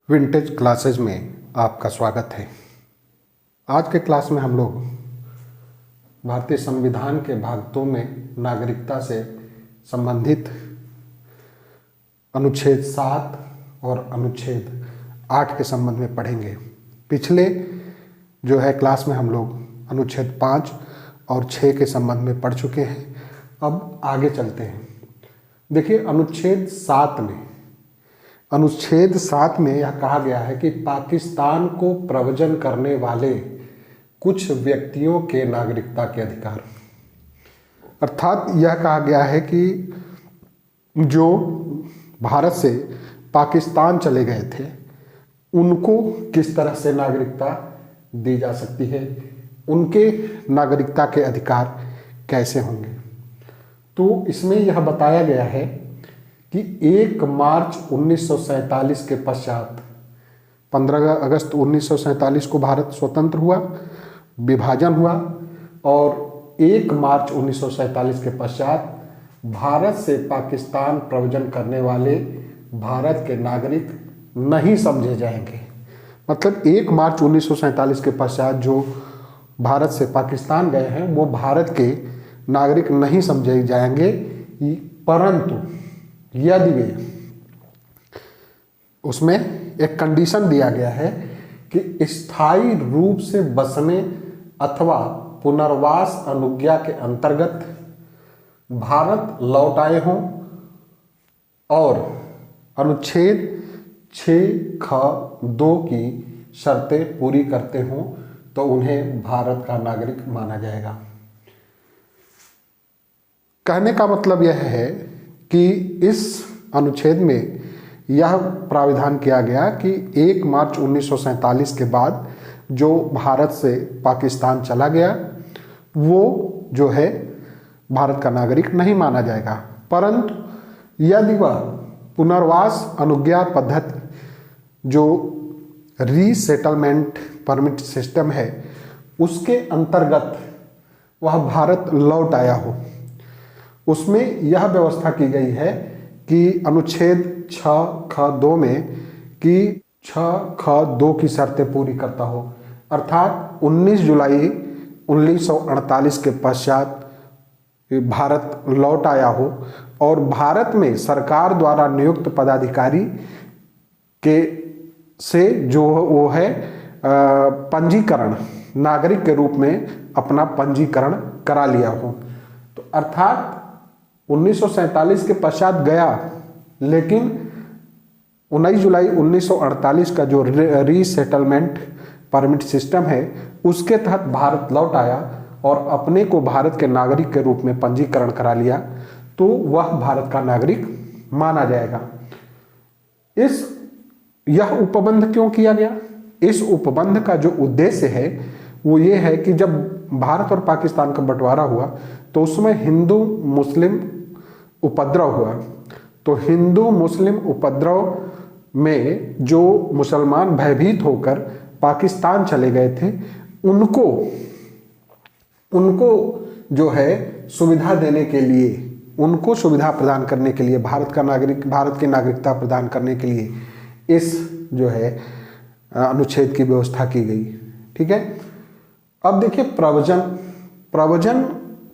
Vintage classes में आपका स्वागत है। आज के क्लास में हम लोग भारतीय संविधान के भाग 2 में नागरिकता से संबंधित अनुच्छेद 7 और अनुच्छेद 8 के संबंध में पढ़ेंगे। पिछले जो है क्लास में हम लोग अनुच्छेद 5 और 6 के संबंध में पढ़ चुके हैं। अब आगे चलते हैं। देखिए अनुच्छेद 7 में यह कहा गया है कि पाकिस्तान को प्रव्रजन करने वाले कुछ व्यक्तियों के नागरिकता के अधिकार, अर्थात यह कहा गया है कि जो भारत से पाकिस्तान चले गए थे उनको किस तरह से नागरिकता दी जा सकती है, उनके नागरिकता के अधिकार कैसे होंगे। तो इसमें यह बताया गया है कि 1 मार्च 1947 के पश्चात 15 अगस्त 1947 को भारत स्वतंत्र हुआ, विभाजन हुआ और 1 मार्च 1947 के पश्चात भारत से पाकिस्तान प्रव्रजन करने वाले भारत के नागरिक नहीं समझे जाएंगे। मतलब 1 मार्च 1947 के पश्चात जो भारत से पाकिस्तान गए हैं वो भारत के नागरिक नहीं समझे जाएंगे, परंतु यदि वे, उसमें एक कंडीशन दिया गया है कि स्थायी रूप से बसने अथवा पुनर्वास अनुज्ञा के अंतर्गत भारत लौट आए हों और अनुच्छेद 6(ख)(2) की शर्तें पूरी करते हों तो उन्हें भारत का नागरिक माना जाएगा। कहने का मतलब यह है कि इस अनुच्छेद में यह प्राविधान किया गया कि 1 मार्च 1947 के बाद जो भारत से पाकिस्तान चला गया वो जो है भारत का नागरिक नहीं माना जाएगा, परंतु यदि वह पुनर्वास अनुज्ञा पद्धति जो रीसेटलमेंट परमिट सिस्टम है उसके अंतर्गत वह भारत लौट आया हो, उसमें यह व्यवस्था की गई है कि अनुच्छेद 6(ख)(2) में कि 6(ख)(2) की शर्तें पूरी करता हो, अर्थात 19 जुलाई 1948 के पश्चात भारत लौट आया हो और भारत में सरकार द्वारा नियुक्त पदाधिकारी के से जो वो है पंजीकरण, नागरिक के रूप में अपना पंजीकरण करा लिया हो। तो अर्थात 1947 के पश्चात गया, लेकिन 19 जुलाई 1948 का जो रीसेटलमेंट परमिट सिस्टम है उसके तहत भारत लौट आया और अपने को भारत के नागरिक के रूप में पंजीकरण करा लिया, तो वह भारत का नागरिक माना जाएगा। यह उपबंध क्यों किया गया? इस उपबंध का जो उद्देश्य है वो ये है कि जब भारत और पाकिस्तान का बंटवारा हुआ तो उसमें हिंदू मुस्लिम उपद्रव हुआ। तो हिंदू मुस्लिम उपद्रव में जो मुसलमान भयभीत होकर पाकिस्तान चले गए थे उनको जो है सुविधा देने के लिए, उनको सुविधा प्रदान करने के लिए, भारत की नागरिकता प्रदान करने के लिए इस जो है अनुच्छेद की व्यवस्था की गई। ठीक है। अब देखिए प्रव्रजन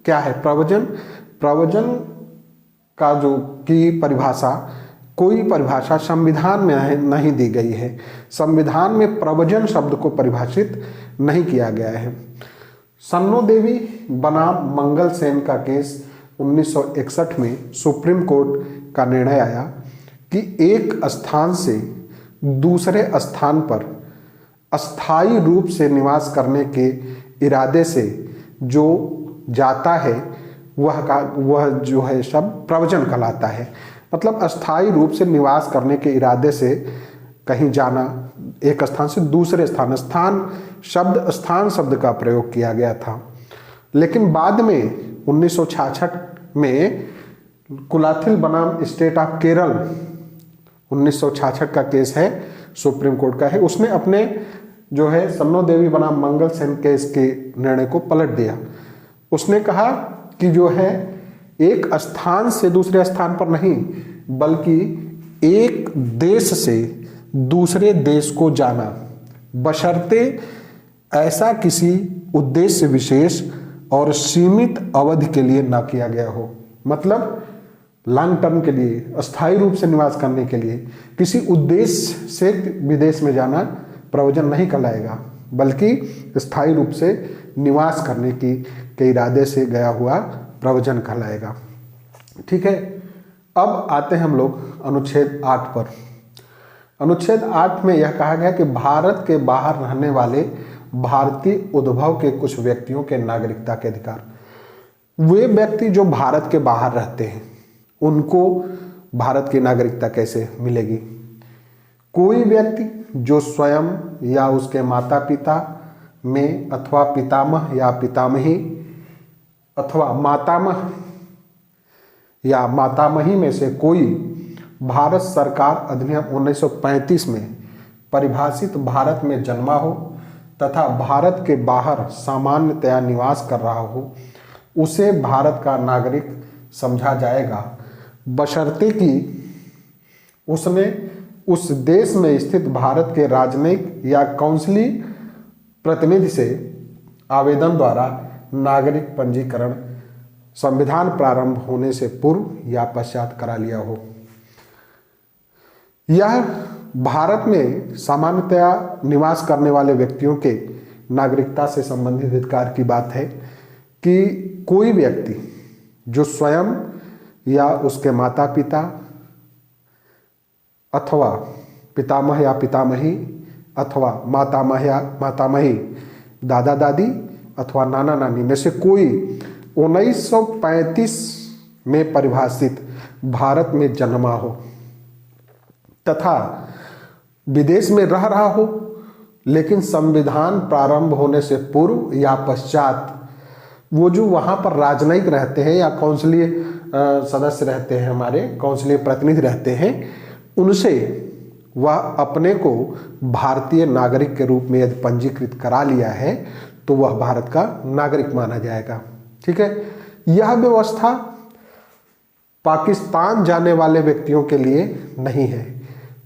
क्या है? प्रव्रजन का जो की परिभाषा, कोई परिभाषा संविधान में नहीं दी गई है। संविधान में प्रव्रजन शब्द को परिभाषित नहीं किया गया है। सन्नो देवी बनाम मंगल सेन का केस 1961 में सुप्रीम कोर्ट का निर्णय आया कि एक स्थान से दूसरे स्थान पर अस्थायी रूप से निवास करने के इरादे से जो जाता है वह जो है शब्द प्रव्रजन कहलाता है। मतलब अस्थायी रूप से निवास करने के इरादे से कहीं जाना, एक स्थान से दूसरे स्थान शब्द का प्रयोग किया गया था। लेकिन बाद में 1966 में कुलाथिल बनाम स्टेट ऑफ केरल 1966 का केस है, सुप्रीम कोर्ट का है, उसने अपने जो है सन्नो देवी बनाम मंगल सेन केस के निर्णय को पलट दिया। उसने कहा कि जो है एक स्थान से दूसरे स्थान पर नहीं बल्कि एक देश से दूसरे देश को जाना, बशर्ते ऐसा किसी उद्देश्य विशेष और सीमित अवधि के लिए ना किया गया हो। मतलब लॉन्ग टर्म के लिए, अस्थायी रूप से निवास करने के लिए किसी उद्देश्य से विदेश में जाना प्रयोजन नहीं कहलाएगा, बल्कि स्थायी रूप से निवास करने के इरादे से गया हुआ प्रयोजन कहलाएगा। ठीक है, अब आते हैं हम लोग अनुच्छेद 8 पर। अनुच्छेद 8 में यह कहा गया कि भारत के बाहर रहने वाले भारतीय उद्भव के कुछ व्यक्तियों के नागरिकता के अधिकार। वे व्यक्ति जो भारत के बाहर रहते हैं उनको भारत की नागरिकता कैसे मिलेगी? कोई व्यक्ति जो स्वयं या उसके माता पिता में अथवा पितामह या पितामही अथवा मातामह या मातामही में से कोई भारत सरकार अधिनियम 1935 में परिभाषित भारत में जन्मा हो तथा भारत के बाहर सामान्यतया निवास कर रहा हो, उसे भारत का नागरिक समझा जाएगा, बशर्ते कि उसने उस देश में स्थित भारत के राजनयिक या काउंसिली प्रतिनिधि से आवेदन द्वारा नागरिक पंजीकरण संविधान प्रारंभ होने से पूर्व या पश्चात करा लिया हो। यह भारत में सामान्यतया निवास करने वाले व्यक्तियों के नागरिकता से संबंधित अधिकार की बात है कि कोई व्यक्ति जो स्वयं या उसके माता पिता अथवा पितामह या पितामही अथवा मातामह या मातामही, दादा दादी अथवा नाना नानी में से कोई 1935 में परिभाषित भारत में जन्मा हो तथा विदेश में रह रहा हो, लेकिन संविधान प्रारंभ होने से पूर्व या पश्चात वो जो वहाँ पर राजनयिक रहते हैं या काउंसिलीय सदस्य रहते हैं, हमारे काउंसिलीय प्रतिनिधि रहते हैं, उनसे वह अपने को भारतीय नागरिक के रूप में यदि पंजीकृत करा लिया है तो वह भारत का नागरिक माना जाएगा। ठीक है, यह व्यवस्था पाकिस्तान जाने वाले व्यक्तियों के लिए नहीं है।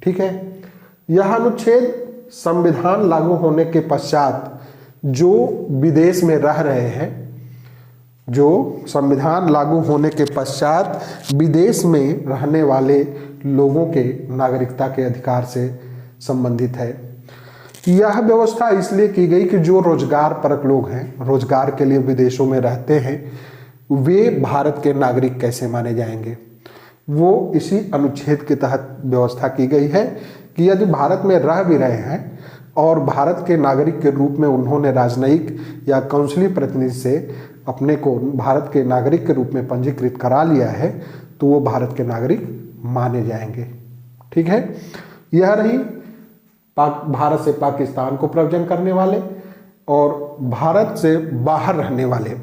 ठीक है, यह अनुच्छेद संविधान लागू होने के पश्चात जो विदेश में रह रहे हैं, जो संविधान लागू होने के पश्चात विदेश में रहने वाले लोगों के नागरिकता के अधिकार से संबंधित है। यह व्यवस्था इसलिए की गई कि जो रोजगार परक लोग हैं, रोजगार के लिए विदेशों में रहते हैं, वे भारत के नागरिक कैसे माने जाएंगे। वो इसी अनुच्छेद के तहत व्यवस्था की गई है कि यदि भारत में रह भी रहे हैं और भारत के नागरिक के रूप में उन्होंने राजनयिक या काउंसिली प्रतिनिधि से अपने को भारत के नागरिक के रूप में पंजीकृत करा लिया है तो वो भारत के नागरिक माने जाएंगे। ठीक है, यह रही भारत से पाकिस्तान को प्रव्रजन करने वाले और भारत से बाहर रहने वाले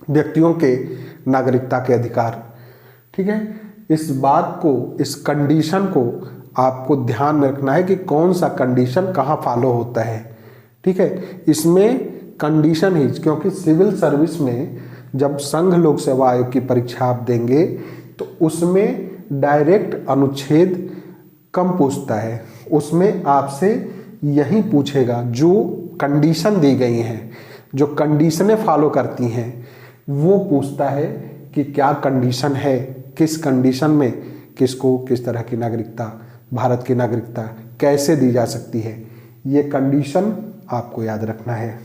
व्यक्तियों के नागरिकता के अधिकार। ठीक है, इस बात को, इस कंडीशन को आपको ध्यान में रखना है कि कौन सा कंडीशन कहाँ फॉलो होता है। ठीक है, इसमें कंडीशन ही, क्योंकि सिविल सर्विस में जब संघ लोक सेवा आयोग की परीक्षा आप देंगे तो उसमें डायरेक्ट अनुच्छेद कम पूछता है, उसमें आपसे यही पूछेगा जो कंडीशन दी गई हैं, जो कंडीशनें फॉलो करती हैं, वो पूछता है कि क्या कंडीशन है, किस कंडीशन में किसको किस तरह की नागरिकता, भारत की नागरिकता कैसे दी जा सकती है। ये कंडीशन आपको याद रखना है।